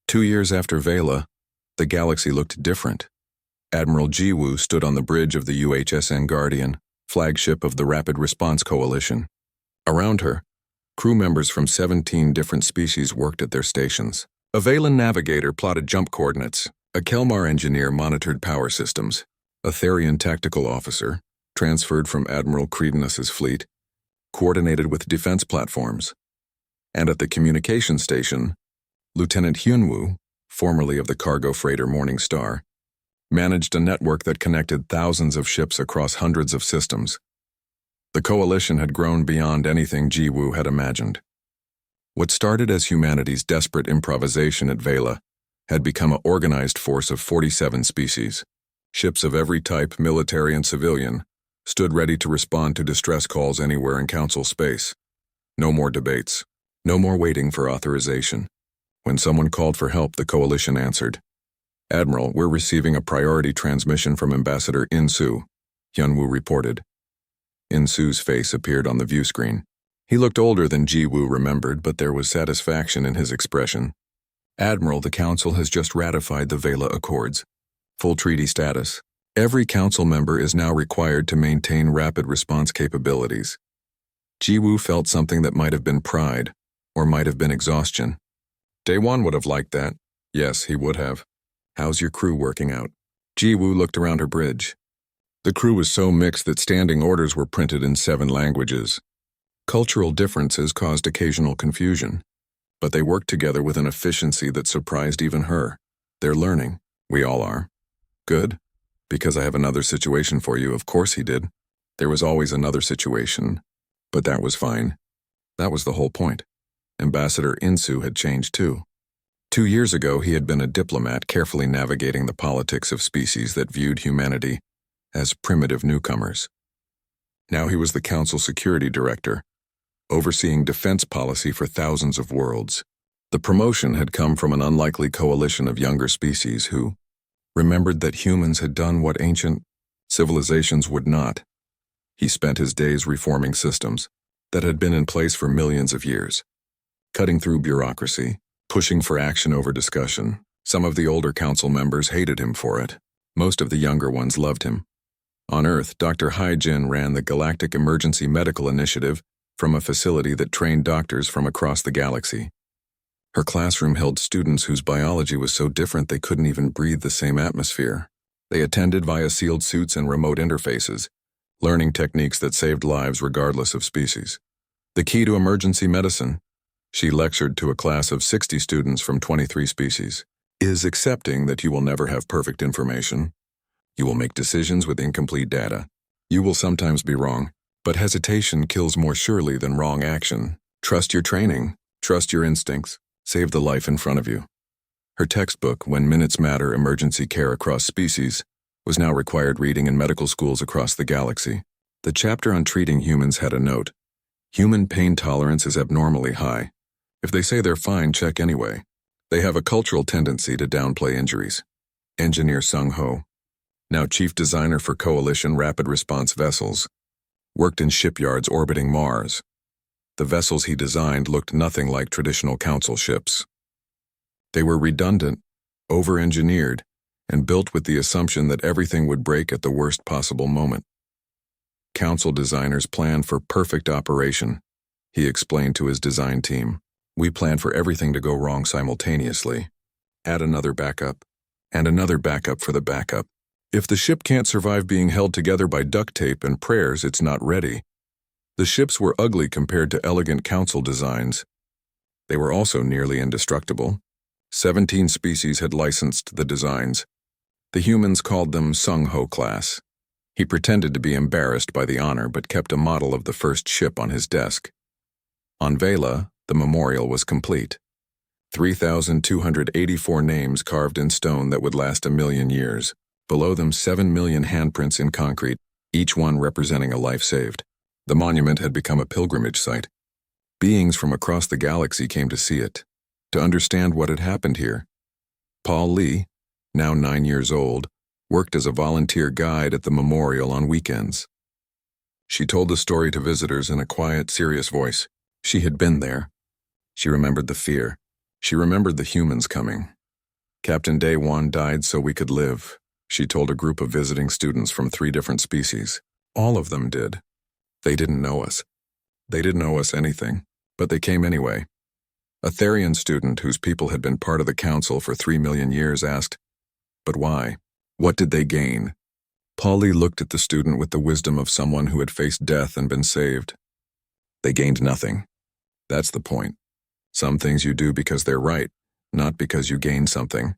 2 years after Vela, the galaxy looked different. Admiral Jiwoo stood on the bridge of the UHSN Guardian, flagship of the Rapid Response Coalition. Around her, crew members from 17 different species worked at their stations. A Valan navigator plotted jump coordinates, a Kelmar engineer monitored power systems, a Therian tactical officer, transferred from Admiral Credenus's fleet, coordinated with defense platforms. And at the communication station, Lieutenant Hyunwoo, formerly of the cargo freighter Morning Star, managed a network that connected thousands of ships across hundreds of systems. The coalition had grown beyond anything Jiwoo had imagined. What started as humanity's desperate improvisation at Vela had become an organized force of 47 species. Ships of every type, military and civilian, stood ready to respond to distress calls anywhere in Council space. No more debates. No more waiting for authorization. When someone called for help, the coalition answered. "Admiral, we're receiving a priority transmission from Ambassador In-Soo," Hyunwoo reported. In-Soo's face appeared on the view screen. He looked older than Jiwoo remembered, but there was satisfaction in his expression. "Admiral, the Council has just ratified the Vela Accords. Full treaty status. Every Council member is now required to maintain rapid response capabilities." Jiwoo felt something that might have been pride, or might have been exhaustion. Daewon would have liked that. Yes, he would have. "How's your crew working out?" Jiwoo looked around her bridge. The crew was so mixed that standing orders were printed in 7 languages. Cultural differences caused occasional confusion, but they worked together with an efficiency that surprised even her. "They're learning. We all are." "Good. Because I have another situation for you." Of course he did. There was always another situation, but that was fine. That was the whole point. Ambassador In-Soo had changed too. 2 years ago, he had been a diplomat carefully navigating the politics of species that viewed humanity as primitive newcomers. Now he was the Council Security Director, overseeing defense policy for thousands of worlds. The promotion had come from an unlikely coalition of younger species who remembered that humans had done what ancient civilizations would not. He spent his days reforming systems that had been in place for millions of years, cutting through bureaucracy, pushing for action over discussion. Some of the older council members hated him for it. Most of the younger ones loved him. On Earth, Dr. Hai-Jin ran the Galactic Emergency Medical Initiative from a facility that trained doctors from across the galaxy. Her classroom held students whose biology was so different they couldn't even breathe the same atmosphere. They attended via sealed suits and remote interfaces, learning techniques that saved lives regardless of species. The key to emergency medicine, she lectured to a class of 60 students from 23 species, is accepting that you will never have perfect information. You will make decisions with incomplete data. You will sometimes be wrong, but hesitation kills more surely than wrong action. Trust your training. Trust your instincts. Save the life in front of you. Her textbook, When Minutes Matter: Emergency Care Across Species, was now required reading in medical schools across the galaxy. The chapter on treating humans had a note. Human pain tolerance is abnormally high. If they say they're fine, check anyway. They have a cultural tendency to downplay injuries. Engineer Sung Ho, now chief designer for Coalition Rapid Response Vessels, worked in shipyards orbiting Mars. The vessels he designed looked nothing like traditional council ships. They were redundant, over-engineered, and built with the assumption that everything would break at the worst possible moment. Council designers planned for perfect operation, he explained to his design team. We plan for everything to go wrong simultaneously. Add another backup, and another backup for the backup. If the ship can't survive being held together by duct tape and prayers, it's not ready. The ships were ugly compared to elegant council designs. They were also nearly indestructible. 17 species had licensed the designs. The humans called them Sung Ho class. He pretended to be embarrassed by the honor but kept a model of the first ship on his desk. On Vela, the memorial was complete. 3,284 names carved in stone that would last 1,000,000 years. Below them 7 million handprints in concrete, each one representing a life saved. The monument had become a pilgrimage site. Beings from across the galaxy came to see it, to understand what had happened here. Paul Lee, now 9 years old, worked as a volunteer guide at the memorial on weekends. She told the story to visitors in a quiet, serious voice. She had been there. She remembered the fear. She remembered the humans coming, Captain Day One died so we could live, she told a group of visiting students from 3 different species. All of them did. They didn't know us. They didn't owe us anything, but they came anyway. A Therian student whose people had been part of the council for 3 million years asked, "But why? What did they gain?" Polly looked at the student with the wisdom of someone who had faced death and been saved. They gained nothing. That's the point. Some things you do because they're right, not because you gain something.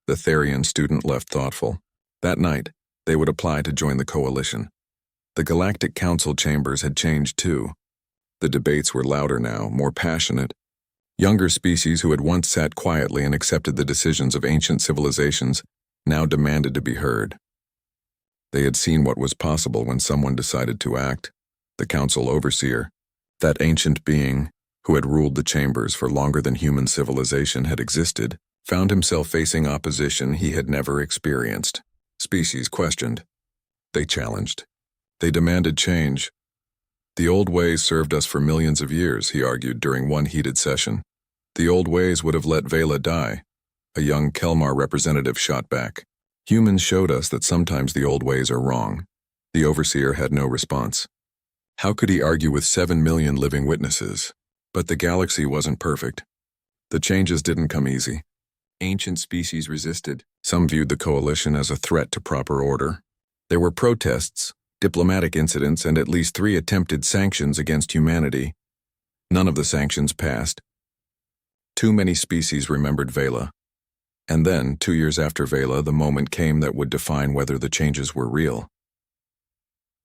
The Therian student left thoughtful. That night, they would apply to join the coalition. The Galactic Council chambers had changed too. The debates were louder now, more passionate. Younger species who had once sat quietly and accepted the decisions of ancient civilizations now demanded to be heard. They had seen what was possible when someone decided to act. The council overseer, that ancient being who had ruled the chambers for longer than human civilization had existed, found himself facing opposition he had never experienced. Species questioned. They challenged. They demanded change. The old ways served us for millions of years, he argued during one heated session. The old ways would have let Vela die. A young Kelmar representative shot back. Humans showed us that sometimes the old ways are wrong. The overseer had no response. How could he argue with 7 million living witnesses? But the galaxy wasn't perfect. The changes didn't come easy. Ancient species resisted. Some viewed the coalition as a threat to proper order. There were protests, diplomatic incidents, and at least 3 attempted sanctions against humanity. None of the sanctions passed. Too many species remembered Vela. And then, 2 years after Vela, the moment came that would define whether the changes were real.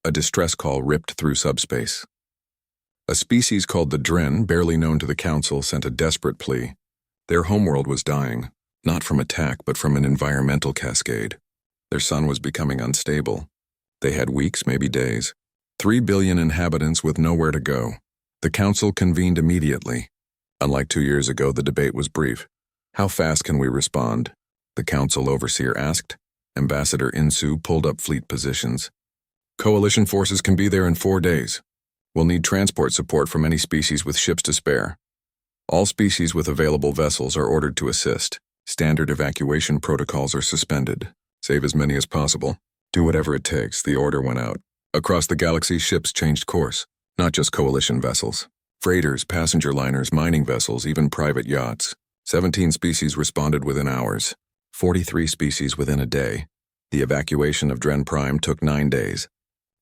A distress call ripped through subspace. A species called the Dren, barely known to the Council, sent a desperate plea. Their homeworld was dying, not from attack but from an environmental cascade. Their sun was becoming unstable. They had weeks, maybe days. 3 billion inhabitants with nowhere to go. The Council convened immediately. Unlike 2 years ago, the debate was brief. How fast can we respond? The Council overseer asked. Ambassador Insu pulled up fleet positions. Coalition forces can be there in 4 days. We'll need transport support from any species with ships to spare. All species with available vessels are ordered to assist. Standard evacuation protocols are suspended. Save as many as possible. Do whatever it takes, the order went out. Across the galaxy, ships changed course, not just coalition vessels. Freighters, passenger liners, mining vessels, even private yachts. 17 species responded within hours. 43 species within a day. The evacuation of Dren Prime took 9 days.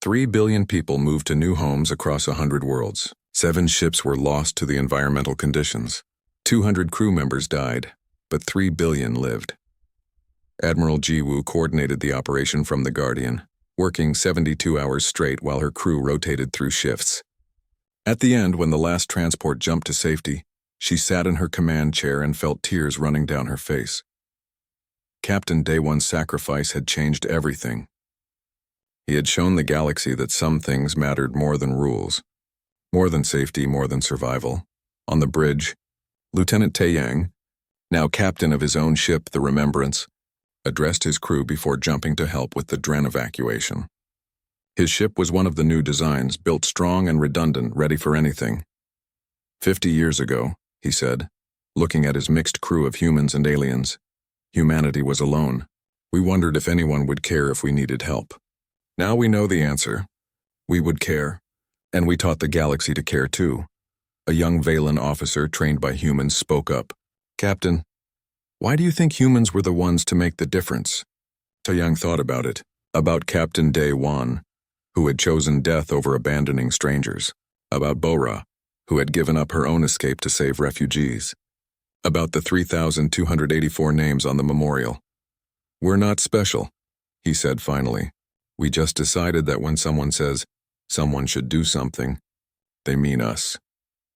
3 billion people moved to new homes across 100 worlds. 7 ships were lost to the environmental conditions. 200 crew members died, but 3 billion lived. Admiral Jiwoo coordinated the operation from the Guardian, working 72 hours straight while her crew rotated through shifts. At the end, when the last transport jumped to safety, she sat in her command chair and felt tears running down her face. Captain Day One's sacrifice had changed everything. He had shown the galaxy that some things mattered more than rules, more than safety, more than survival. On the bridge, Lieutenant Taeyang, now captain of his own ship, the Remembrance, addressed his crew before jumping to help with the Dren evacuation. His ship was one of the new designs, built strong and redundant, ready for anything. 50 years ago, he said, looking at his mixed crew of humans and aliens, humanity was alone. We wondered if anyone would care if we needed help. Now we know the answer. We would care, and we taught the galaxy to care too. A young Valen officer trained by humans spoke up. Captain, why do you think humans were the ones to make the difference? Taeyang thought about Captain Day One, who had chosen death over abandoning strangers, about Bora, who had given up her own escape to save refugees, about the 3,284 names on the memorial. We're not special, he said finally. We just decided that when someone says someone should do something, they mean us.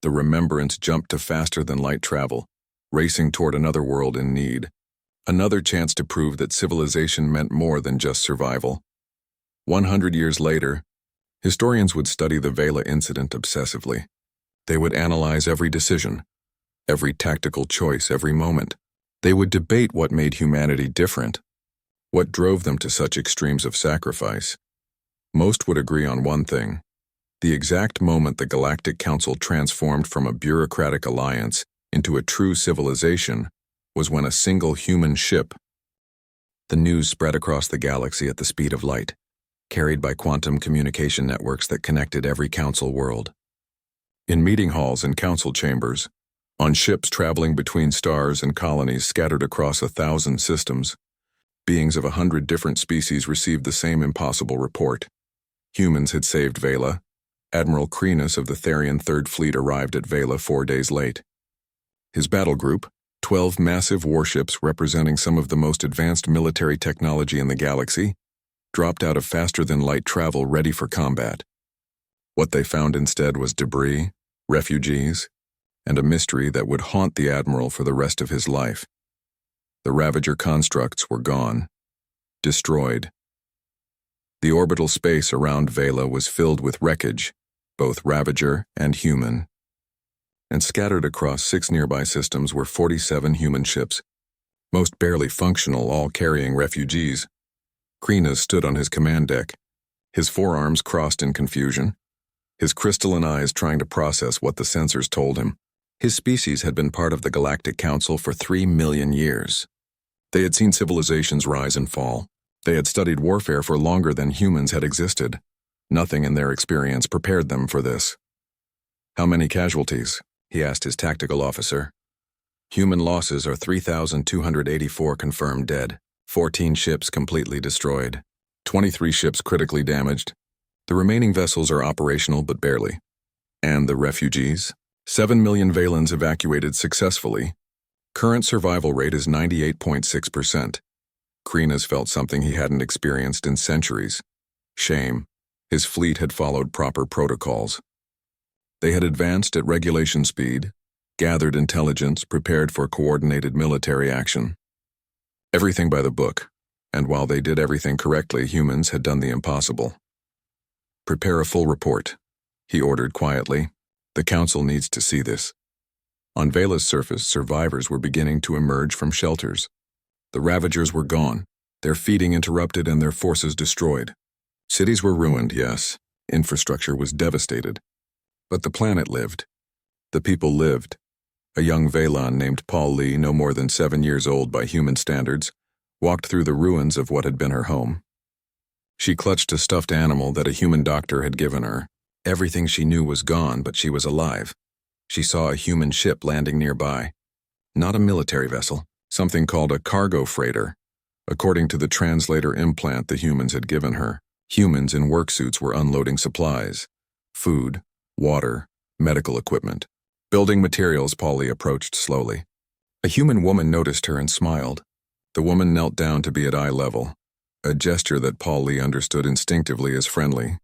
The Remembrance jumped to faster than light travel, racing toward another world in need. Another chance to prove that civilization meant more than just survival. 100 years later, historians would study the Vela incident obsessively. They would analyze every decision, every tactical choice, every moment. They would debate what made humanity different, what drove them to such extremes of sacrifice. Most would agree on one thing. The exact moment the Galactic Council transformed from a bureaucratic alliance into a true civilization was when a single human ship. The news spread across the galaxy at the speed of light, carried by quantum communication networks that connected every council world. In meeting halls and council chambers, on ships traveling between stars and colonies scattered across 1,000 systems, beings of 100 different species received the same impossible report. Humans had saved Vela. Admiral Crenus of the Therian Third Fleet arrived at Vela 4 days late. His battle group, 12 massive warships representing some of the most advanced military technology in the galaxy, dropped out of faster-than-light travel ready for combat. What they found instead was debris, refugees, and a mystery that would haunt the Admiral for the rest of his life. The Ravager constructs were gone, destroyed. The orbital space around Vela was filled with wreckage, both Ravager and human. And scattered across 6 nearby systems were 47 human ships, most barely functional, all carrying refugees. Crenus stood on his command deck, his forearms crossed in confusion, his crystalline eyes trying to process what the sensors told him. His species had been part of the Galactic Council for 3 million years. They had seen civilizations rise and fall. They had studied warfare for longer than humans had existed. Nothing in their experience prepared them for this. "How many casualties?" he asked his tactical officer. "Human losses are 3,284 confirmed dead, 14 ships completely destroyed, 23 ships critically damaged. The remaining vessels are operational but barely. And the refugees? 7 million Valans evacuated successfully. Current survival rate is 98.6%. Crenus felt something he hadn't experienced in centuries. Shame. His fleet had followed proper protocols. They had advanced at regulation speed, gathered intelligence, prepared for coordinated military action. Everything by the book, and while they did everything correctly, humans had done the impossible. "Prepare a full report," he ordered quietly. "The Council needs to see this." On Vela's surface, survivors were beginning to emerge from shelters. The Ravagers were gone, their feeding interrupted and their forces destroyed. Cities were ruined, yes. Infrastructure was devastated. But the planet lived. The people lived. A young Valan named Paul Lee, no more than 7 years old by human standards, walked through the ruins of what had been her home. She clutched a stuffed animal that a human doctor had given her. Everything she knew was gone, but she was alive. She saw a human ship landing nearby. Not a military vessel, something called a cargo freighter. According to the translator implant the humans had given her, humans in work suits were unloading supplies. Food, water, medical equipment. Building materials. Polly approached slowly. A human woman noticed her and smiled. The woman knelt down to be at eye level, a gesture that Paul Lee understood instinctively as friendly.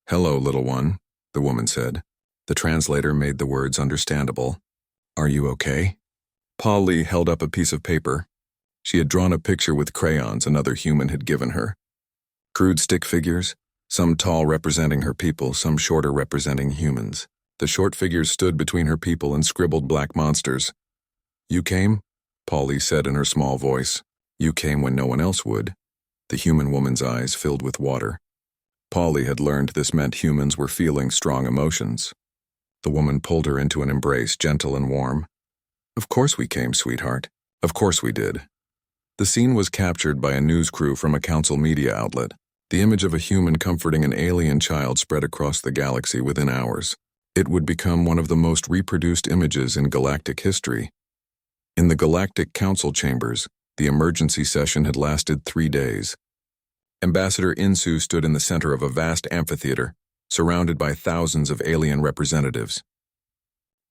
"Hello, little one," the woman said. The translator made the words understandable. "Are you okay?" Paul Lee held up a piece of paper. She had drawn a picture with crayons another human had given her. Crude stick figures, some tall representing her people, some shorter representing humans. The short figures stood between her people and scribbled black monsters. "You came?" Paul Lee said in her small voice. "You came when no one else would." The human woman's eyes filled with water. Paul Lee had learned this meant humans were feeling strong emotions. The woman pulled her into an embrace, gentle and warm. "Of course we came, sweetheart. Of course we did." The scene was captured by a news crew from a council media outlet. The image of a human comforting an alien child spread across the galaxy within hours. It would become one of the most reproduced images in galactic history. In the Galactic Council chambers, the emergency session had lasted 3 days. Ambassador Insu stood in the center of a vast amphitheater, surrounded by thousands of alien representatives.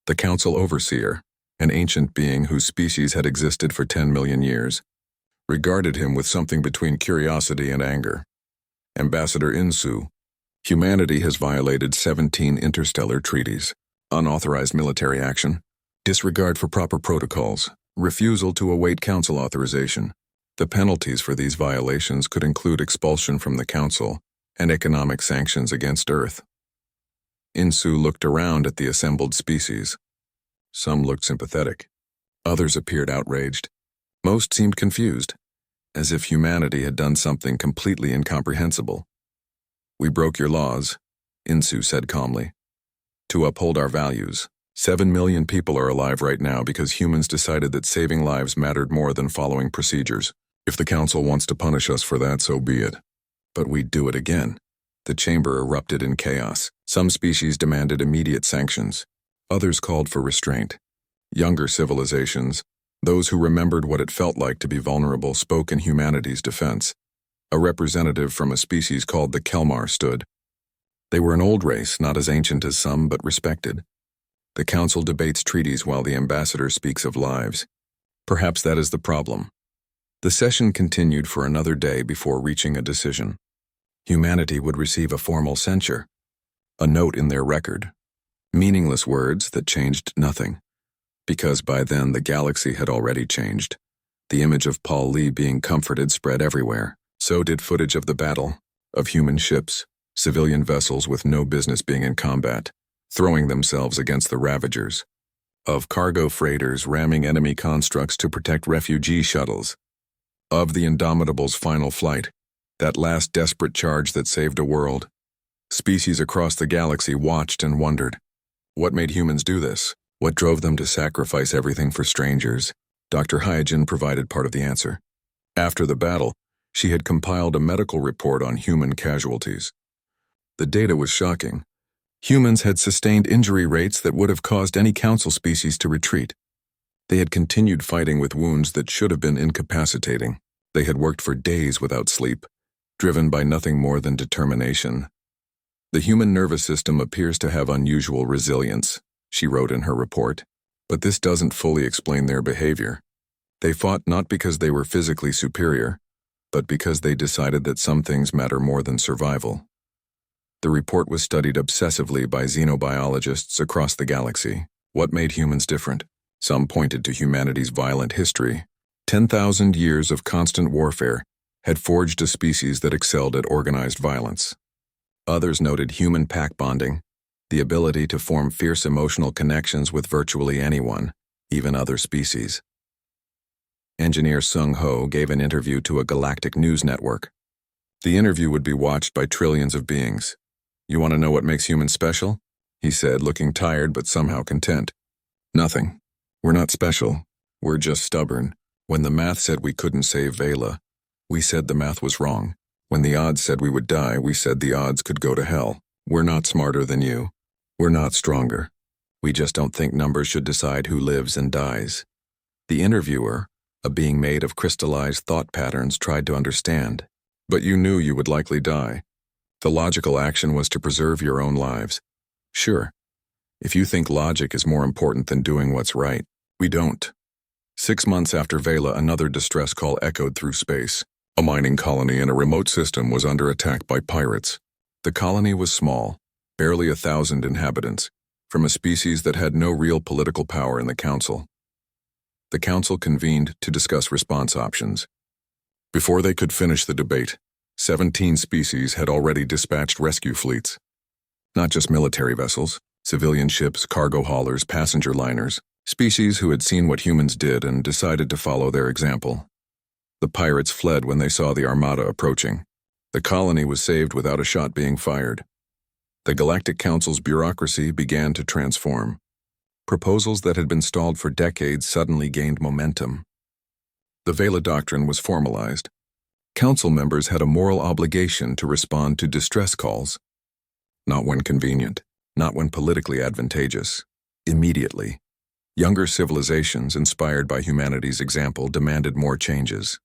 The council overseer, an ancient being whose species had existed for 10 million years, regarded him with something between curiosity and anger. "Ambassador Insu, humanity has violated 17 interstellar treaties, unauthorized military action, disregard for proper protocols, refusal to await council authorization. The penalties for these violations could include expulsion from the council and economic sanctions against Earth." Insu looked around at the assembled species. Some looked sympathetic. Others appeared outraged. Most seemed confused, as if humanity had done something completely incomprehensible. "We broke your laws," Insu said calmly, "to uphold our values, 7 million people are alive right now because humans decided that saving lives mattered more than following procedures. If the council wants to punish us for that, so be it. But we'd do it again. The chamber erupted in chaos. Some species demanded immediate sanctions. Others called for restraint. Younger civilizations, those who remembered what it felt like to be vulnerable, spoke in humanity's defense. A representative from a species called the Kelmar stood. They were an old race, not as ancient as some, but respected. The council debates treaties while the ambassador speaks of lives. Perhaps that is the problem. The session continued for another day before reaching a decision. Humanity would receive a formal censure, a note in their record. Meaningless words that changed nothing. Because by then the galaxy had already changed. The image of Paul Lee being comforted spread everywhere. So did footage of the battle, of human ships, civilian vessels with no business being in combat, throwing themselves against the Ravagers, of cargo freighters ramming enemy constructs to protect refugee shuttles, of the Indomitable's final flight, that last desperate charge that saved a world. Species across the galaxy watched and wondered. What made humans do this? What drove them to sacrifice everything for strangers? Dr. Hygen provided part of the answer. After the battle, she had compiled a medical report on human casualties. The data was shocking. Humans had sustained injury rates that would have caused any council species to retreat. They had continued fighting with wounds that should have been incapacitating. They had worked for days without sleep, driven by nothing more than determination. The human nervous system appears to have unusual resilience, she wrote in her report, but this doesn't fully explain their behavior. They fought not because they were physically superior, but because they decided that some things matter more than survival. The report was studied obsessively by xenobiologists across the galaxy. What made humans different? Some pointed to humanity's violent history. 10,000 years of constant warfare had forged a species that excelled at organized violence. Others noted human pack bonding, the ability to form fierce emotional connections with virtually anyone, even other species. Engineer Sung Ho gave an interview to a galactic news network. The interview would be watched by trillions of beings. "You want to know what makes humans special?" he said, looking tired but somehow content. "Nothing. We're not special. We're just stubborn. When the math said we couldn't save Vela, we said the math was wrong. When the odds said we would die, we said the odds could go to hell. We're not smarter than you. We're not stronger. We just don't think numbers should decide who lives and dies." The interviewer, a being made of crystallized thought patterns, tried to understand. "But you knew you would likely die. The logical action was to preserve your own lives." "Sure. If you think logic is more important than doing what's right, we don't." 6 months after Vela, another distress call echoed through space. A mining colony in a remote system was under attack by pirates. The colony was small, barely 1,000 inhabitants, from a species that had no real political power in the council. The council convened to discuss response options. Before they could finish the debate, 17 species had already dispatched rescue fleets. Not just military vessels, civilian ships, cargo haulers, passenger liners, species who had seen what humans did and decided to follow their example. The pirates fled when they saw the armada approaching. The colony was saved without a shot being fired. The Galactic Council's bureaucracy began to transform. Proposals that had been stalled for decades suddenly gained momentum. The Vela Doctrine was formalized. Council members had a moral obligation to respond to distress calls. Not when convenient, not when politically advantageous. Immediately. Younger civilizations, inspired by humanity's example, demanded more changes.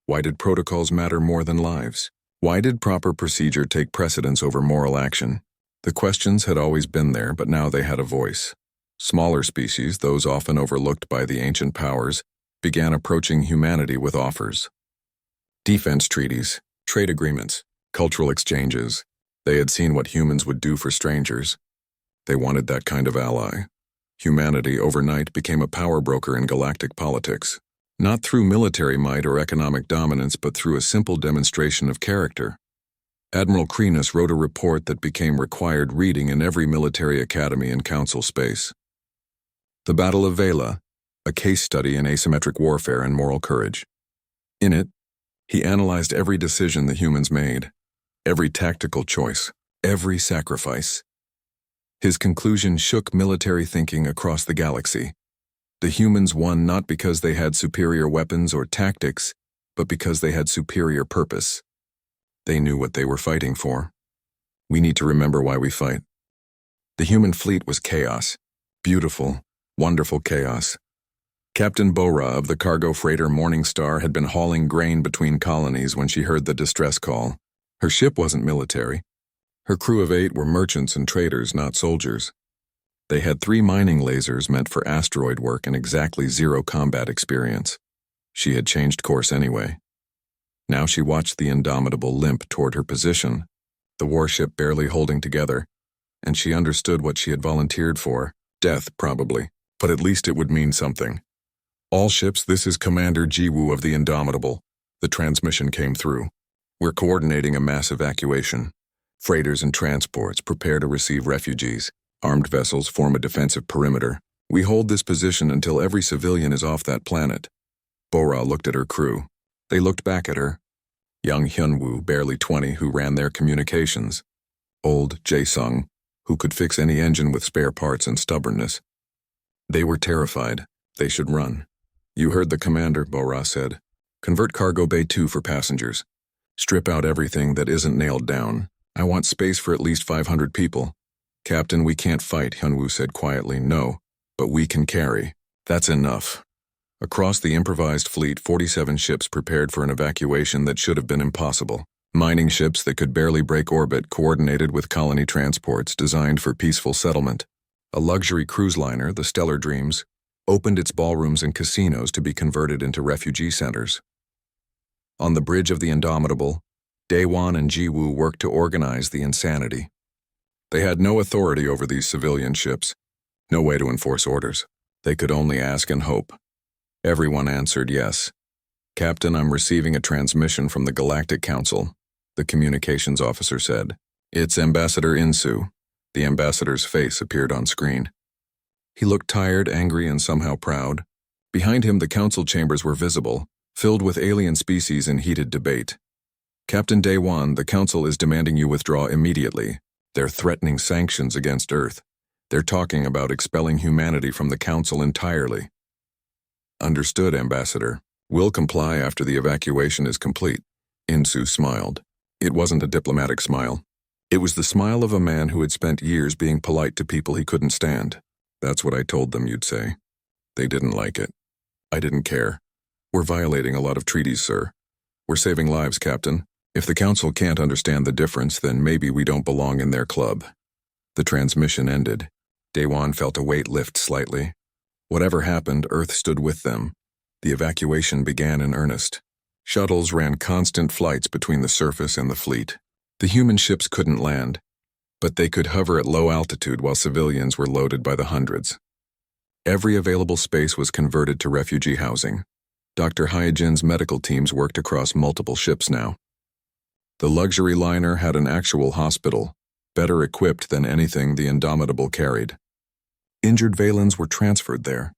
Why did protocols matter more than lives? Why did proper procedure take precedence over moral action? The questions had always been there, but now they had a voice. Smaller species, those often overlooked by the ancient powers, began approaching humanity with offers. Defense treaties, trade agreements, cultural exchanges. They had seen what humans would do for strangers. They wanted that kind of ally. Humanity overnight became a power broker in galactic politics. Not through military might or economic dominance, but through a simple demonstration of character. Admiral Krenus wrote a report that became required reading in every military academy in council space. The Battle of Vela, a case study in asymmetric warfare and moral courage. In it, he analyzed every decision the humans made, every tactical choice, every sacrifice. His conclusion shook military thinking across the galaxy. The humans won not because they had superior weapons or tactics, but because they had superior purpose. They knew what they were fighting for. We need to remember why we fight. The human fleet was chaos. Beautiful, wonderful chaos. Captain Bora of the cargo freighter Morning Star had been hauling grain between colonies when she heard the distress call. Her ship wasn't military. Her crew of 8 were merchants and traders, not soldiers. They had 3 mining lasers meant for asteroid work and exactly 0 combat experience. She had changed course anyway. Now she watched the Indomitable limp toward her position, the warship barely holding together, and she understood what she had volunteered for. Death, probably, but at least it would mean something. All ships, this is Commander Jiwoo of the Indomitable. The transmission came through. We're coordinating a mass evacuation. Freighters and transports prepare to receive refugees. Armed vessels form a defensive perimeter. We hold this position until every civilian is off that planet. Bora looked at her crew. They looked back at her. Young Hyunwoo, barely 20, who ran their communications. Old Jae-sung, who could fix any engine with spare parts and stubbornness. They were terrified. They should run. You heard the commander, Bora said. Convert Cargo Bay 2 for passengers. Strip out everything that isn't nailed down. I want space for at least 500 people. Captain, we can't fight, Hyunwoo said quietly. No, but we can carry. That's enough. Across the improvised fleet, 47 ships prepared for an evacuation that should have been impossible. Mining ships that could barely break orbit, coordinated with colony transports designed for peaceful settlement. A luxury cruise liner, the Stellar Dreams, opened its ballrooms and casinos to be converted into refugee centers. On the bridge of the Indomitable, Daewon and Jiwoo worked to organize the insanity. They had no authority over these civilian ships, no way to enforce orders. They could only ask and hope. Everyone answered yes. Captain, I'm receiving a transmission from the Galactic Council, the communications officer said. It's Ambassador Insu. The ambassador's face appeared on screen. He looked tired, angry, and somehow proud. Behind him, the council chambers were visible, filled with alien species in heated debate. Captain Daewon, the council is demanding you withdraw immediately. They're threatening sanctions against Earth. They're talking about expelling humanity from the council entirely. Understood, Ambassador. We'll comply after the evacuation is complete. Insu smiled. It wasn't a diplomatic smile. It was the smile of a man who had spent years being polite to people he couldn't stand. That's what I told them you'd say. They didn't like it. I didn't care. We're violating a lot of treaties, sir. We're saving lives, Captain. If the council can't understand the difference, then maybe we don't belong in their club. The transmission ended. Daewon felt a weight lift slightly. Whatever happened, Earth stood with them. The evacuation began in earnest. Shuttles ran constant flights between the surface and the fleet. The human ships couldn't land, but they could hover at low altitude while civilians were loaded by the hundreds. Every available space was converted to refugee housing. Dr. Hyojin's medical teams worked across multiple ships now. The luxury liner had an actual hospital, better equipped than anything the Indomitable carried. Injured Valens were transferred there,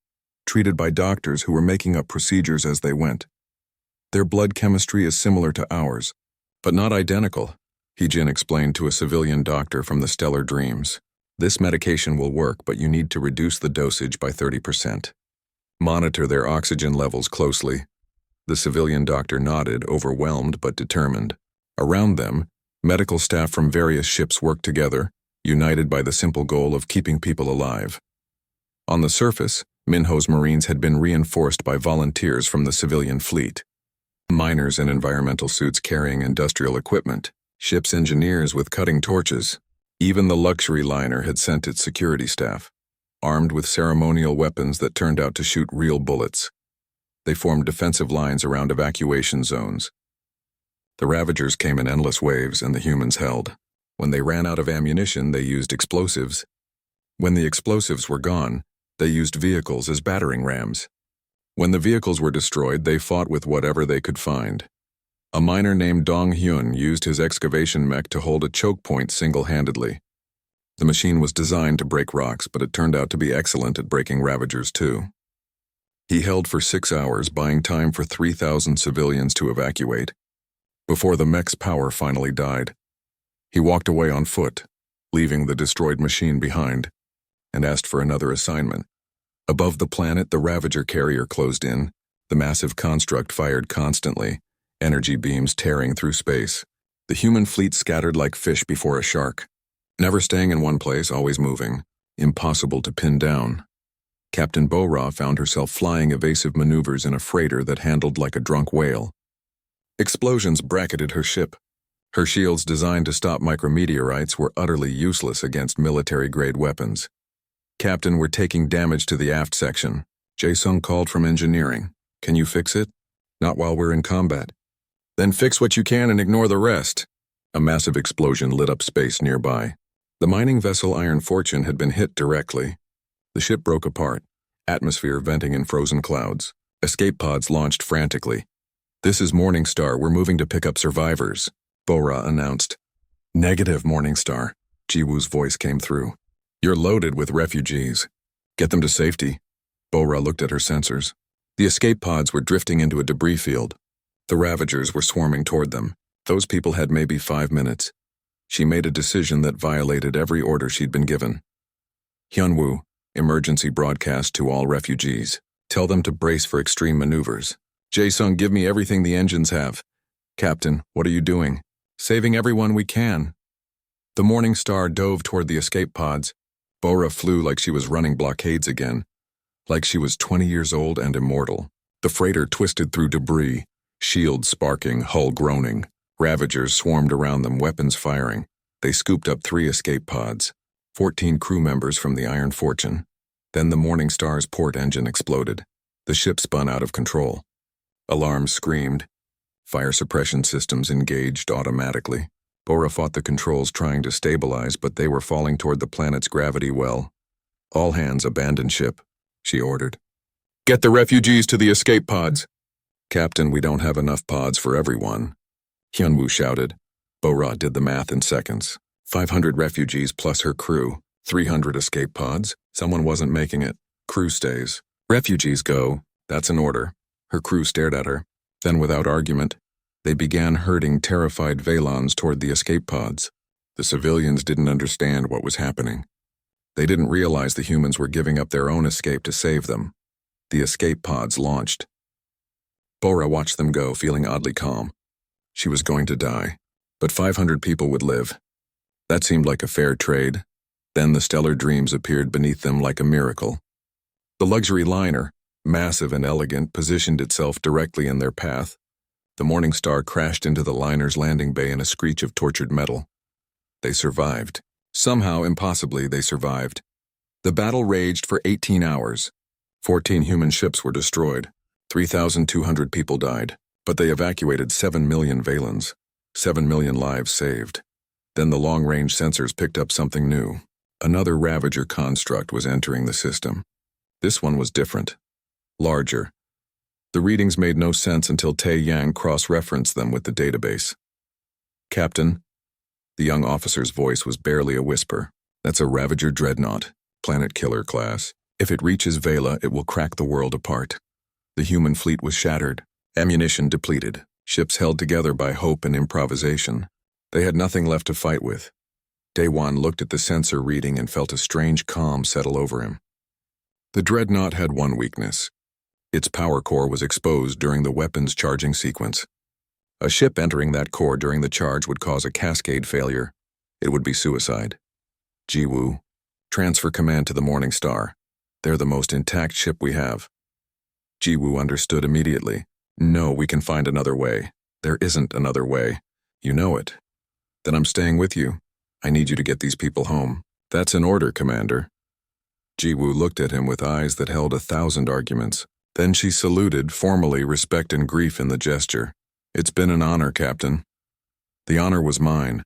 treated by doctors who were making up procedures as they went. Their blood chemistry is similar to ours, but not identical, Hyojin explained to a civilian doctor from the Stellar Dreams. This medication will work, but you need to reduce the dosage by 30%. Monitor their oxygen levels closely. The civilian doctor nodded, overwhelmed but determined. Around them, medical staff from various ships worked together, united by the simple goal of keeping people alive. On the surface, Minho's Marines had been reinforced by volunteers from the civilian fleet. Miners in environmental suits carrying industrial equipment, ship's engineers with cutting torches. Even the luxury liner had sent its security staff, armed with ceremonial weapons that turned out to shoot real bullets. They formed defensive lines around evacuation zones. The Ravagers came in endless waves and the humans held. When they ran out of ammunition, they used explosives. When the explosives were gone, they used vehicles as battering rams. When the vehicles were destroyed, they fought with whatever they could find. A miner named Dong Hyun used his excavation mech to hold a choke point single-handedly. The machine was designed to break rocks, but it turned out to be excellent at breaking Ravagers too. He held for 6 hours, buying time for 3,000 civilians to evacuate. Before the mech's power finally died, he walked away on foot, leaving the destroyed machine behind, and asked for another assignment. Above the planet, the Ravager carrier closed in. The massive construct fired constantly, energy beams tearing through space. The human fleet scattered like fish before a shark, never staying in one place, always moving, impossible to pin down. Captain Bo-Ra found herself flying evasive maneuvers in a freighter that handled like a drunk whale. Explosions bracketed her ship. Her shields designed to stop micrometeorites were utterly useless against military-grade weapons. Captain, we're taking damage to the aft section. Jae-sung called from engineering. Can you fix it? Not while we're in combat. Then fix what you can and ignore the rest. A massive explosion lit up space nearby. The mining vessel Iron Fortune had been hit directly. The ship broke apart, atmosphere venting in frozen clouds. Escape pods launched frantically. This is Morningstar, we're moving to pick up survivors, Bo-Ra announced. Negative, Morningstar, Jiwoo's voice came through. You're loaded with refugees. Get them to safety. Bo-Ra looked at her sensors. The escape pods were drifting into a debris field. The Ravagers were swarming toward them. Those people had maybe 5 minutes. She made a decision that violated every order she'd been given. Hyunwoo, emergency broadcast to all refugees. Tell them to brace for extreme maneuvers. Jae-sung, give me everything the engines have. Captain, what are you doing? Saving everyone we can. The Morningstar dove toward the escape pods. Bo-Ra flew like she was running blockades again, like she was 20 years old and immortal. The freighter twisted through debris, shields sparking, hull groaning. Ravagers swarmed around them, weapons firing. They scooped up 3 escape pods, 14 crew members from the Iron Fortune. Then the Morningstar's port engine exploded. The ship spun out of control. Alarms screamed. Fire suppression systems engaged automatically. Bo-Ra fought the controls trying to stabilize, but they were falling toward the planet's gravity well. All hands abandon ship, she ordered. Get the refugees to the escape pods. Captain, we don't have enough pods for everyone, Hyunwoo shouted. Bo-Ra did the math in seconds. 500 refugees plus her crew. 300 escape pods. Someone wasn't making it. Crew stays. Refugees go. That's an order. Her crew stared at her. Then, without argument, they began herding terrified Valons toward the escape pods. The civilians didn't understand what was happening. They didn't realize the humans were giving up their own escape to save them. The escape pods launched. Bo-Ra watched them go, feeling oddly calm. She was going to die, but 500 people would live. That seemed like a fair trade. Then the stellar dreams appeared beneath them like a miracle. The luxury liner, massive and elegant, positioned itself directly in their path. The Morningstar crashed into the liner's landing bay in a screech of tortured metal. They survived. Somehow, impossibly, they survived. The battle raged for 18 hours. 14 human ships were destroyed. 3,200 people died, but they evacuated 7 million Valons. 7 million lives saved. Then the long-range sensors picked up something new. Another Ravager construct was entering the system. This one was different. Larger. The readings made no sense until Tae Yang cross-referenced them with the database. Captain, the young officer's voice was barely a whisper. That's a Ravager dreadnought, planet killer class. If it reaches Vela, it will crack the world apart. The human fleet was shattered, ammunition depleted, ships held together by hope and improvisation. They had nothing left to fight with. Daewon looked at the sensor reading and felt a strange calm settle over him. The dreadnought had one weakness. Its power core was exposed during the weapon's charging sequence. A ship entering that core during the charge would cause a cascade failure. It would be suicide. Jiwoo, transfer command to the Morningstar. They're the most intact ship we have. Jiwoo understood immediately. No, we can find another way. There isn't another way. You know it. Then I'm staying with you. I need you to get these people home. That's an order, Commander. Jiwoo looked at him with eyes that held 1,000 arguments. Then she saluted, formally, respect and grief in the gesture. It's been an honor, Captain. The honor was mine.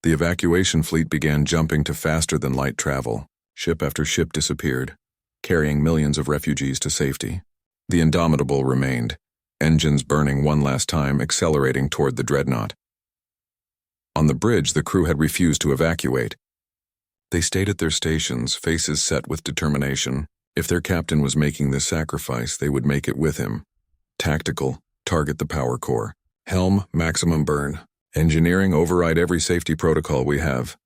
The evacuation fleet began jumping to faster than light travel. Ship after ship disappeared, carrying millions of refugees to safety. The Indomitable remained, engines burning one last time, accelerating toward the dreadnought. On the bridge, the crew had refused to evacuate. They stayed at their stations, faces set with determination. If their captain was making this sacrifice, they would make it with him. Tactical, target the power core. Helm, maximum burn. Engineering, override every safety protocol we have.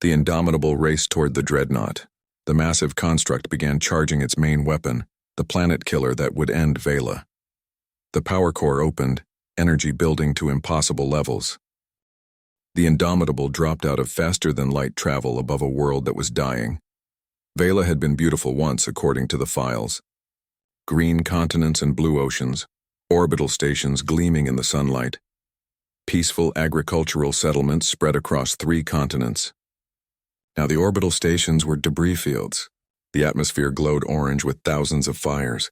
The Indomitable raced toward the dreadnought. The massive construct began charging its main weapon, the planet killer that would end Vela. The power core opened, energy building to impossible levels. The Indomitable dropped out of faster-than-light travel above a world that was dying. Vela had been beautiful once, according to the files. Green continents and blue oceans, orbital stations gleaming in the sunlight. Peaceful agricultural settlements spread across 3 continents. Now the orbital stations were debris fields. The atmosphere glowed orange with thousands of fires,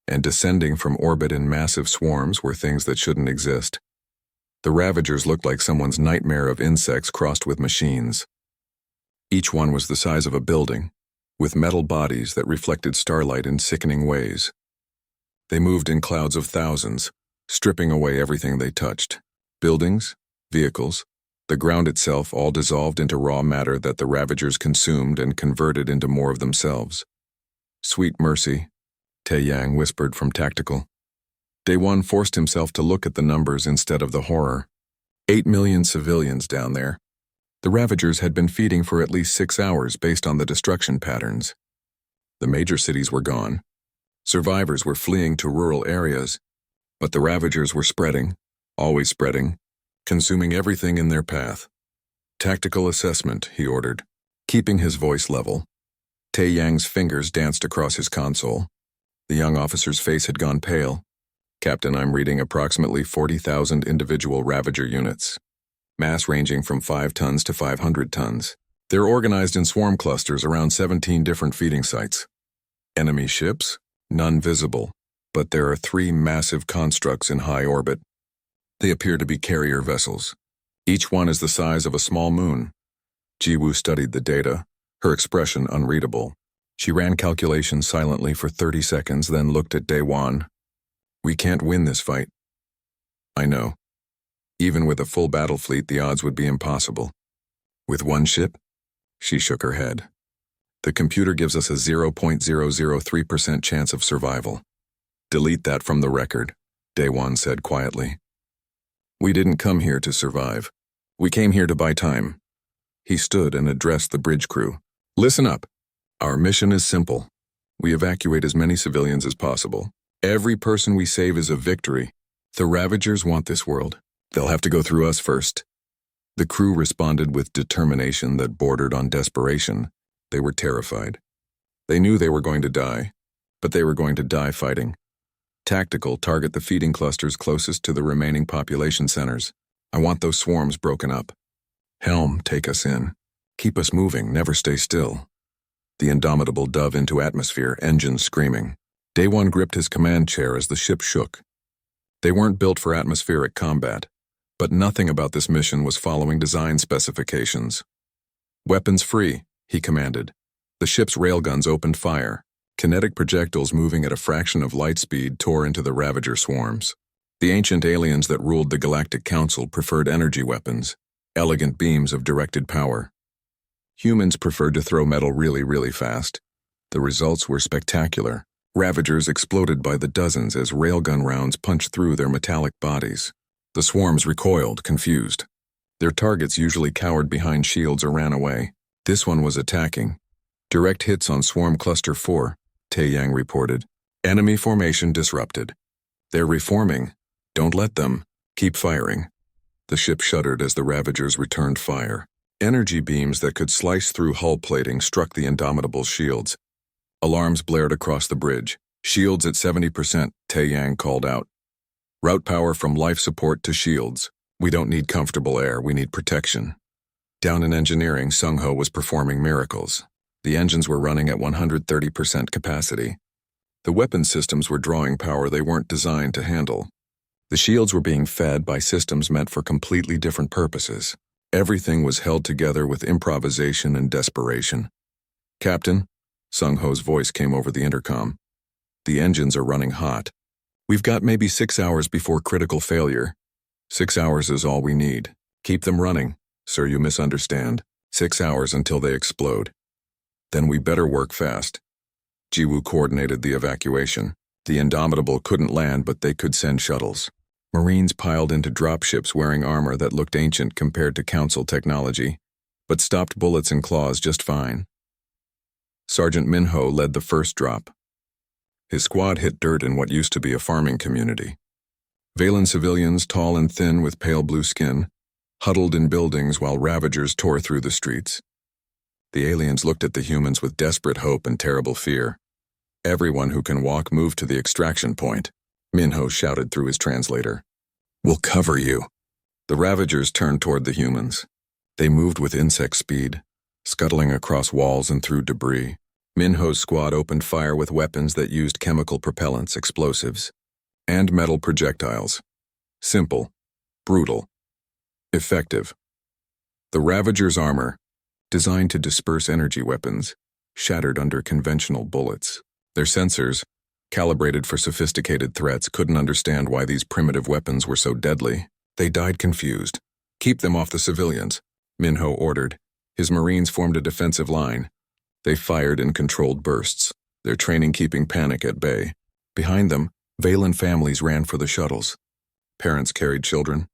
and descending from orbit in massive swarms were things that shouldn't exist. The Ravagers looked like someone's nightmare of insects crossed with machines. Each one was the size of a building, with metal bodies that reflected starlight in sickening ways. They moved in clouds of thousands, stripping away everything they touched. Buildings, vehicles, the ground itself all dissolved into raw matter that the Ravagers consumed and converted into more of themselves. Sweet mercy, Tae-Yang whispered from Tactical. Day One forced himself to look at the numbers instead of the horror. 8 million civilians down there. The Ravagers had been feeding for at least 6 hours based on the destruction patterns. The major cities were gone. Survivors were fleeing to rural areas, but the Ravagers were spreading, always spreading, consuming everything in their path. Tactical assessment, he ordered, keeping his voice level. Tae-Yang's fingers danced across his console. The young officer's face had gone pale. Captain, I'm reading approximately 40,000 individual Ravager units. Mass ranging from 5 tons to 500 tons. They're organized in swarm clusters around 17 different feeding sites. Enemy ships? None visible, but there are 3 massive constructs in high orbit. They appear to be carrier vessels. Each one is the size of a small moon. Jiwoo studied the data, her expression unreadable. She ran calculations silently for 30 seconds, then looked at Daewon. We can't win this fight. I know. Even with a full battle fleet, the odds would be impossible. With 1 ship? She shook her head. The computer gives us a 0.003% chance of survival. Delete that from the record, Daewon said quietly. We didn't come here to survive. We came here to buy time. He stood and addressed the bridge crew. Listen up. Our mission is simple. We evacuate as many civilians as possible. Every person we save is a victory. The Ravagers want this world. They'll have to go through us first. The crew responded with determination that bordered on desperation. They were terrified. They knew they were going to die, but they were going to die fighting. Tactical, target the feeding clusters closest to the remaining population centers. I want those swarms broken up. Helm, take us in. Keep us moving, never stay still. The Indomitable dove into atmosphere, engines screaming. Daewon gripped his command chair as the ship shook. They weren't built for atmospheric combat, but nothing about this mission was following design specifications. Weapons free, he commanded. The ship's railguns opened fire. Kinetic projectiles moving at a fraction of light speed tore into the Ravager swarms. The ancient aliens that ruled the Galactic Council preferred energy weapons, elegant beams of directed power. Humans preferred to throw metal really fast. The results were spectacular. Ravagers exploded by the dozens as railgun rounds punched through their metallic bodies. The swarms recoiled, confused. Their targets usually cowered behind shields or ran away. This one was attacking. Direct hits on Swarm Cluster 4, Tae-Yang reported. Enemy formation disrupted. They're reforming. Don't let them. Keep firing. The ship shuddered as the Ravagers returned fire. Energy beams that could slice through hull plating struck the Indomitable's shields. Alarms blared across the bridge. Shields at 70%, Tae-Yang called out. Route power from life support to shields. We don't need comfortable air, we need protection. Down in engineering, Sung-Ho was performing miracles. The engines were running at 130% capacity. The weapon systems were drawing power they weren't designed to handle. The shields were being fed by systems meant for completely different purposes. Everything was held together with improvisation and desperation. Captain, Sung-Ho's voice came over the intercom. The engines are running hot. We've got maybe 6 hours before critical failure. 6 hours is all we need. Keep them running. Sir, you misunderstand. 6 hours until they explode. Then we better work fast. Jiwoo coordinated the evacuation. The Indomitable couldn't land, but they could send shuttles. Marines piled into dropships wearing armor that looked ancient compared to Council technology. but stopped bullets and claws just fine. Sergeant Minho led the first drop. His squad hit dirt in what used to be a farming community. Valen civilians, tall and thin with pale blue skin, huddled in buildings while Ravagers tore through the streets. The aliens looked at the humans with desperate hope and terrible fear. "Everyone who can walk, move to the extraction point," Minho shouted through his translator. "We'll cover you." The Ravagers turned toward the humans. They moved with insect speed, scuttling across walls and through debris. Minho's squad opened fire with weapons that used chemical propellants, explosives, and metal projectiles. Simple, brutal, effective. The Ravagers' armor, designed to disperse energy weapons, shattered under conventional bullets. Their sensors, calibrated for sophisticated threats, couldn't understand why these primitive weapons were so deadly. They died confused. "Keep them off the civilians," Minho ordered. His Marines formed a defensive line. They fired in controlled bursts, their training keeping panic at bay. Behind them, Valen families ran for the shuttles. Parents carried children.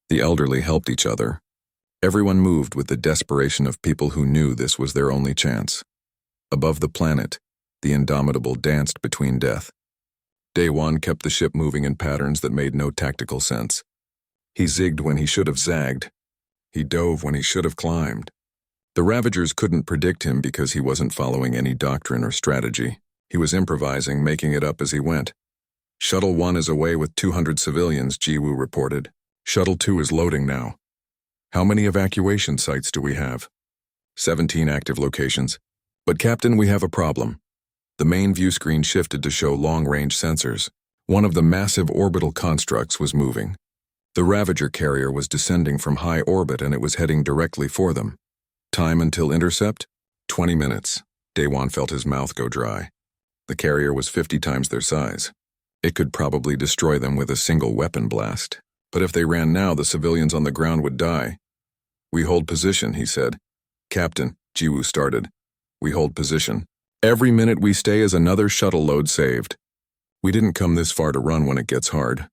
The elderly helped each other. Everyone moved with the desperation of people who knew this was their only chance. Above the planet, the Indomitable danced between death. Day One kept the ship moving in patterns that made no tactical sense. He zigged when he should have zagged. He dove when he should have climbed. The Ravagers couldn't predict him because he wasn't following any doctrine or strategy. He was improvising, making it up as he went. "Shuttle 1 is away with 200 civilians," Jiwoo reported. "Shuttle 2 is loading now." "How many evacuation sites do we have?" 17 active locations. "But Captain, we have a problem." The main view screen shifted to show long-range sensors. One of the massive orbital constructs was moving. The Ravager carrier was descending from high orbit and it was heading directly for them. Time until intercept? 20 minutes. Daewon felt his mouth go dry. The carrier was 50 times their size. It could probably destroy them with a single weapon blast. But if they ran now, the civilians on the ground would die. "We hold position," he said. "Captain," Jiwoo started. "We hold position. Every minute we stay is another shuttle load saved. We didn't come this far to run when it gets hard."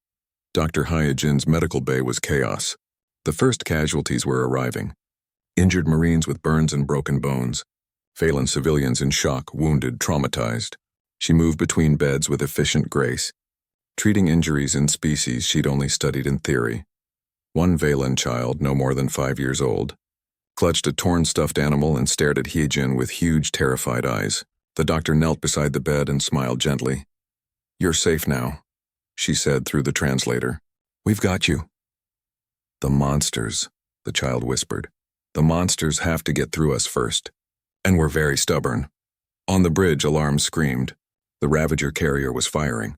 Dr. Hyojin's medical bay was chaos. The first casualties were arriving. Injured Marines with burns and broken bones. Phelan civilians in shock, wounded, traumatized. She moved between beds with efficient grace, treating injuries in species she'd only studied in theory. One Valen child, no more than 5 years old, clutched a torn stuffed animal and stared at Hyojin with huge, terrified eyes. The doctor knelt beside the bed and smiled gently. "You're safe now," she said through the translator. "We've got you." "The monsters," the child whispered. "The monsters have to get through us first. And we're very stubborn." On the bridge, alarms screamed. The Ravager carrier was firing.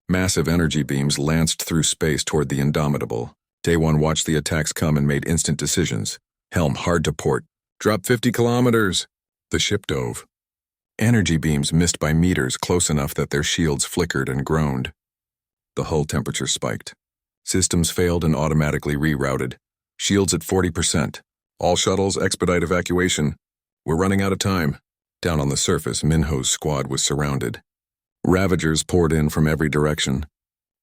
Massive energy beams lanced through space toward the Indomitable. Daewon watched the attacks come and made instant decisions. Helm hard to port. "Drop 50 kilometers." The ship dove. Energy beams missed by meters, close enough that their shields flickered and groaned. The hull temperature spiked. Systems failed and automatically rerouted. Shields at 40%. "All shuttles, expedite evacuation. We're running out of time." Down on the surface, Minho's squad was surrounded. Ravagers poured in from every direction.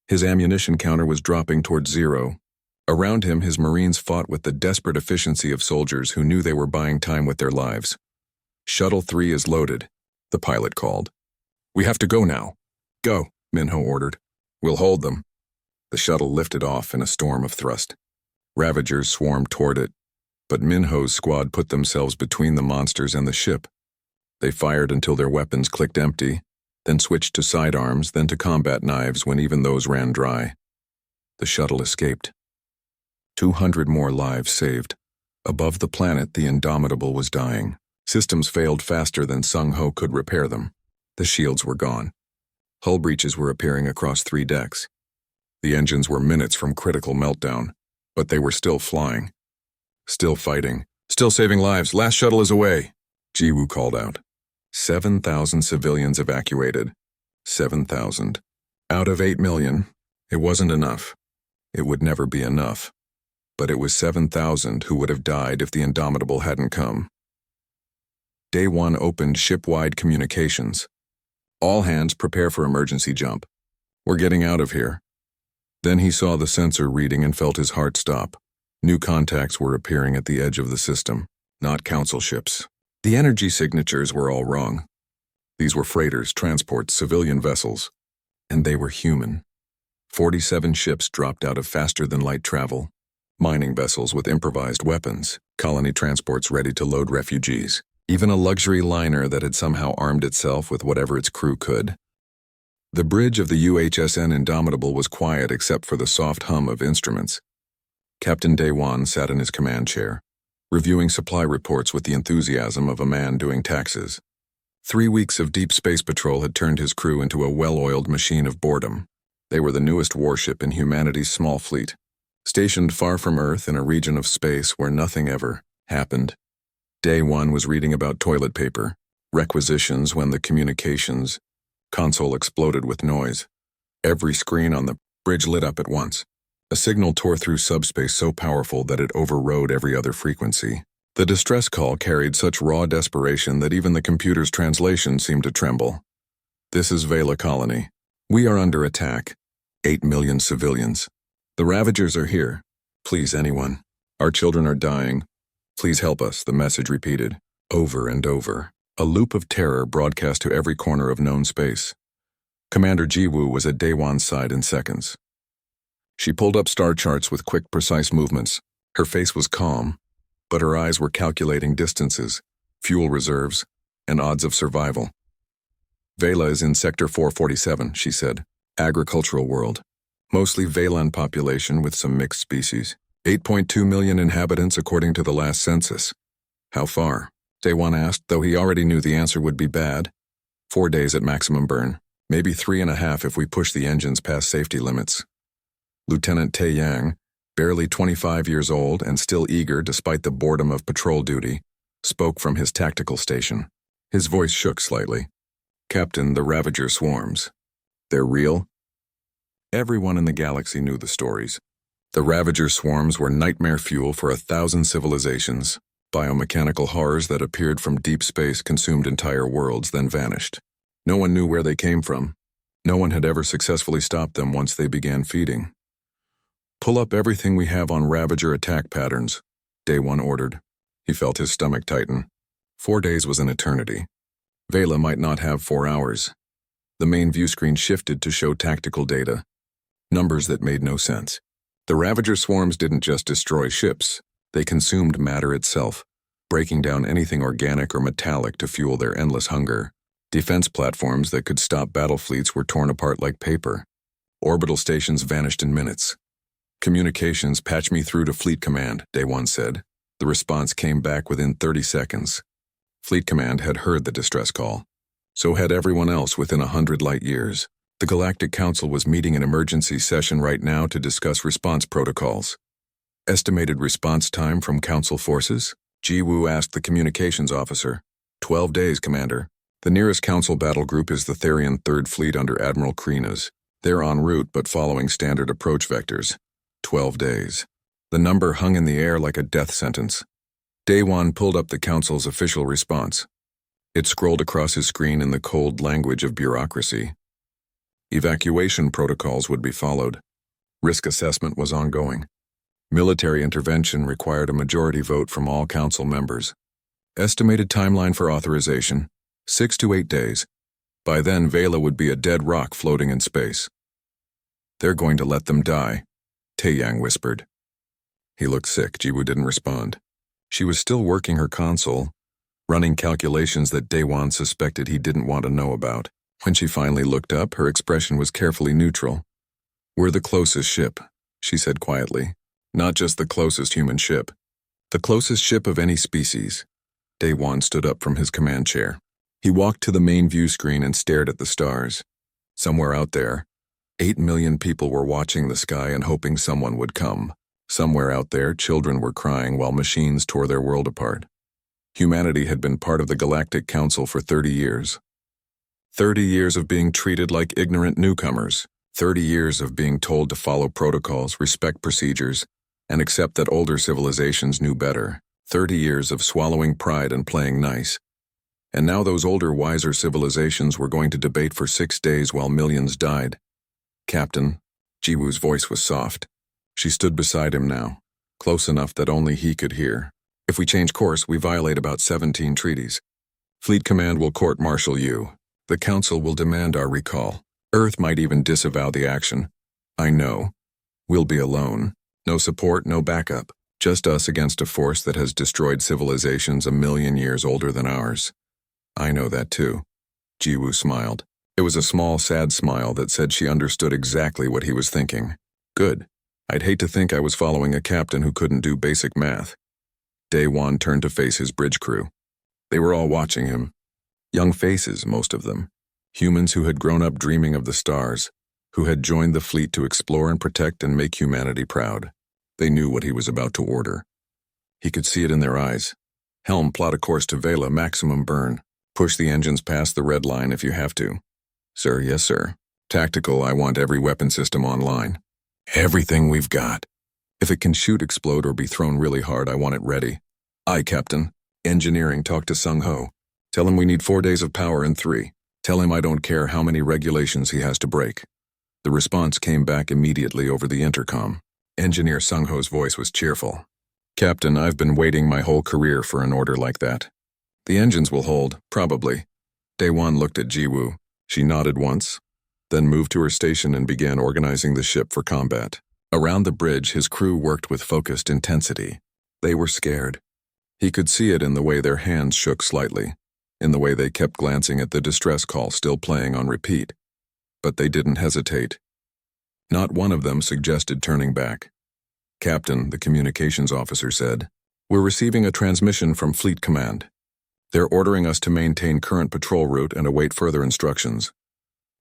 His ammunition counter was dropping towards zero. Around him, his Marines fought with the desperate efficiency of soldiers who knew they were buying time with their lives. "Shuttle 3 is loaded," the pilot called. "We have to go now." "Go," Minho ordered. "We'll hold them." The shuttle lifted off in a storm of thrust. Ravagers swarmed toward it, but Minho's squad put themselves between the monsters and the ship. They fired until their weapons clicked empty, then switched to sidearms, then to combat knives when even those ran dry. The shuttle escaped. 200 more lives saved. Above the planet, the Indomitable was dying. Systems failed faster than Sung Ho could repair them. The shields were gone. Hull breaches were appearing across 3 decks. The engines were minutes from critical meltdown, but they were still flying. Still fighting. Still saving lives. "Last shuttle is away," Jiwoo called out. 7,000 civilians evacuated. 7,000. Out of 8 million. It wasn't enough. It would never be enough. But it was 7,000 who would have died if the Indomitable hadn't come. Day 1 opened ship-wide communications. "All hands prepare for emergency jump. We're getting out of here." Then he saw the sensor reading and felt his heart stop. New contacts were appearing at the edge of the system. not council ships. The energy signatures were all wrong. These were freighters, transports, civilian vessels, and they were human. 47 ships dropped out of faster-than-light travel, mining vessels with improvised weapons, colony transports ready to load refugees, even a luxury liner that had somehow armed itself with whatever its crew could. The bridge of the UHSN Indomitable was quiet except for the soft hum of instruments. Captain Daewon sat in his command chair, reviewing supply reports with the enthusiasm of a man doing taxes. 3 weeks of deep space patrol had turned his crew into a well-oiled machine of boredom. They were the newest warship in humanity's small fleet, stationed far from Earth in a region of space where nothing ever happened. Day one was reading about toilet paper, requisitions when the communications console exploded with noise. Every screen on the bridge lit up at once. A signal tore through subspace so powerful that it overrode every other frequency. The distress call carried such raw desperation that even the computer's translation seemed to tremble. This is Vela Colony. We are under attack. 8 million civilians. The Ravagers are here. Please, anyone. Our children are dying. Please help us, the message repeated, over and over. A loop of terror broadcast to every corner of known space. Commander Jiwoo was at Daewon's side in seconds. She pulled up star charts with quick, precise movements. Her face was calm, but her eyes were calculating distances, fuel reserves, and odds of survival. Vela is in Sector 447, she said. Agricultural world. Mostly Velan population with some mixed species. 8.2 million inhabitants according to the last census. How far? Daewon asked, though he already knew the answer would be bad. 4 days at maximum burn. Maybe 3.5 if we push the engines past safety limits. Lieutenant Tae Yang, barely 25 years old and still eager despite the boredom of patrol duty, spoke from his tactical station. His voice shook slightly. Captain, the Ravager swarms. They're real? Everyone in the galaxy knew the stories. The Ravager swarms were nightmare fuel for 1,000 civilizations. Biomechanical horrors that appeared from deep space consumed entire worlds, then vanished. No one knew where they came from. No one had ever successfully stopped them once they began feeding. Pull up everything we have on Ravager attack patterns, Daewon ordered. He felt his stomach tighten. 4 days was an eternity. Vela might not have 4 hours. The main view screen shifted to show tactical data, numbers that made no sense. The Ravager swarms didn't just destroy ships, they consumed matter itself, breaking down anything organic or metallic to fuel their endless hunger. Defense platforms that could stop battle fleets were torn apart like paper. Orbital stations vanished in minutes. Communications, patch me through to Fleet Command, Daewon said. The response came back within 30 seconds. Fleet Command had heard the distress call. So had everyone else within 100 light years. The Galactic Council was meeting an emergency session right now to discuss response protocols. Estimated response time from Council forces? Jiwoo asked the communications officer. 12 days, Commander. The nearest Council battle group is the Therian 3rd Fleet under Admiral Kreenas. They're en route but following standard approach vectors. 12 days. The number hung in the air like a death sentence. Daewon pulled up the Council's official response. It scrolled across his screen in the cold language of bureaucracy. Evacuation protocols would be followed. Risk assessment was ongoing. Military intervention required a majority vote from all Council members. Estimated timeline for authorization, 6 to 8 days. By then, Vela would be a dead rock floating in space. They're going to let them die, Taeyang whispered. He looked sick. Jiwoo didn't respond. She was still working her console, running calculations that Daewon suspected he didn't want to know about. When she finally looked up, her expression was carefully neutral. We're the closest ship, she said quietly. Not just the closest human ship. The closest ship of any species. Daewon stood up from his command chair. He walked to the main view screen and stared at the stars. Somewhere out there, 8 million people were watching the sky and hoping someone would come. Somewhere out there, children were crying while machines tore their world apart. Humanity had been part of the Galactic Council for 30 years. 30 years of being treated like ignorant newcomers. 30 years of being told to follow protocols, respect procedures, and accept that older civilizations knew better. 30 years of swallowing pride and playing nice. And now those older, wiser civilizations were going to debate for 6 days while millions died. Captain, Jiwoo's voice was soft. She stood beside him now, close enough that only he could hear. If we change course, we violate about 17 treaties. Fleet Command will court-martial you. The Council will demand our recall. Earth might even disavow the action. I know. We'll be alone. No support, no backup. Just us against a force that has destroyed civilizations a million years older than ours. I know that too. Jiwoo smiled. It was a small, sad smile that said she understood exactly what he was thinking. Good. I'd hate to think I was following a captain who couldn't do basic math. Daewon turned to face his bridge crew. They were all watching him. Young faces, most of them. Humans who had grown up dreaming of the stars, who had joined the fleet to explore and protect and make humanity proud. They knew what he was about to order. He could see it in their eyes. Helm, plot a course to Vela, maximum burn. Push the engines past the red line if you have to. Sir, yes, sir. Tactical, I want every weapon system online. Everything we've got. If it can shoot, explode, or be thrown really hard, I want it ready. Aye, Captain. Engineering, talk to Sung Ho. Tell him we need 4 days of power and 3. Tell him I don't care how many regulations he has to break. The response came back immediately over the intercom. Engineer Sung Ho's voice was cheerful. Captain, I've been waiting my whole career for an order like that. The engines will hold, probably. Daewon looked at Jiwoo. She nodded once, then moved to her station and began organizing the ship for combat. Around the bridge, his crew worked with focused intensity. They were scared. He could see it in the way their hands shook slightly, in the way they kept glancing at the distress call still playing on repeat. But they didn't hesitate. Not one of them suggested turning back. Captain, the communications officer said, "We're receiving a transmission from Fleet Command. They're ordering us to maintain current patrol route and await further instructions."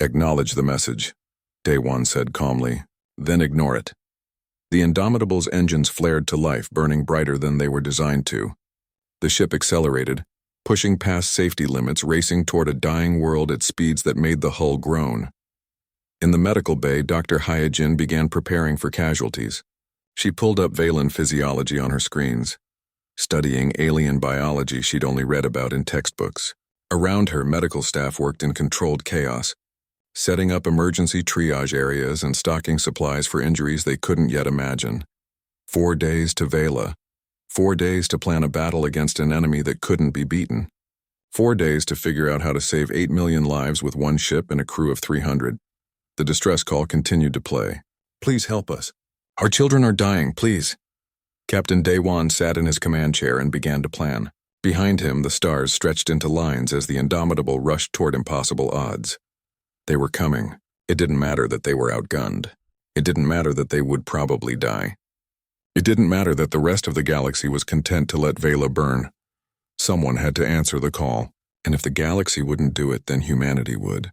"Acknowledge the message," Daewon said calmly, "then ignore it." The Indomitable's engines flared to life, burning brighter than they were designed to. The ship accelerated, pushing past safety limits, racing toward a dying world at speeds that made the hull groan. In the medical bay, Dr. Hyojin began preparing for casualties. She pulled up Valen physiology on her screens, studying alien biology she'd only read about in textbooks. Around her, medical staff worked in controlled chaos, setting up emergency triage areas and stocking supplies for injuries they couldn't yet imagine. 4 days to Vela. 4 days to plan a battle against an enemy that couldn't be beaten. 4 days to figure out how to save 8 million lives with one ship and a crew of 300. The distress call continued to play. "Please help us. Our children are dying, please." Captain Daewon sat in his command chair and began to plan. Behind him, the stars stretched into lines as the Indomitable rushed toward impossible odds. They were coming. It didn't matter that they were outgunned. It didn't matter that they would probably die. It didn't matter that the rest of the galaxy was content to let Vela burn. Someone had to answer the call, and if the galaxy wouldn't do it, then humanity would.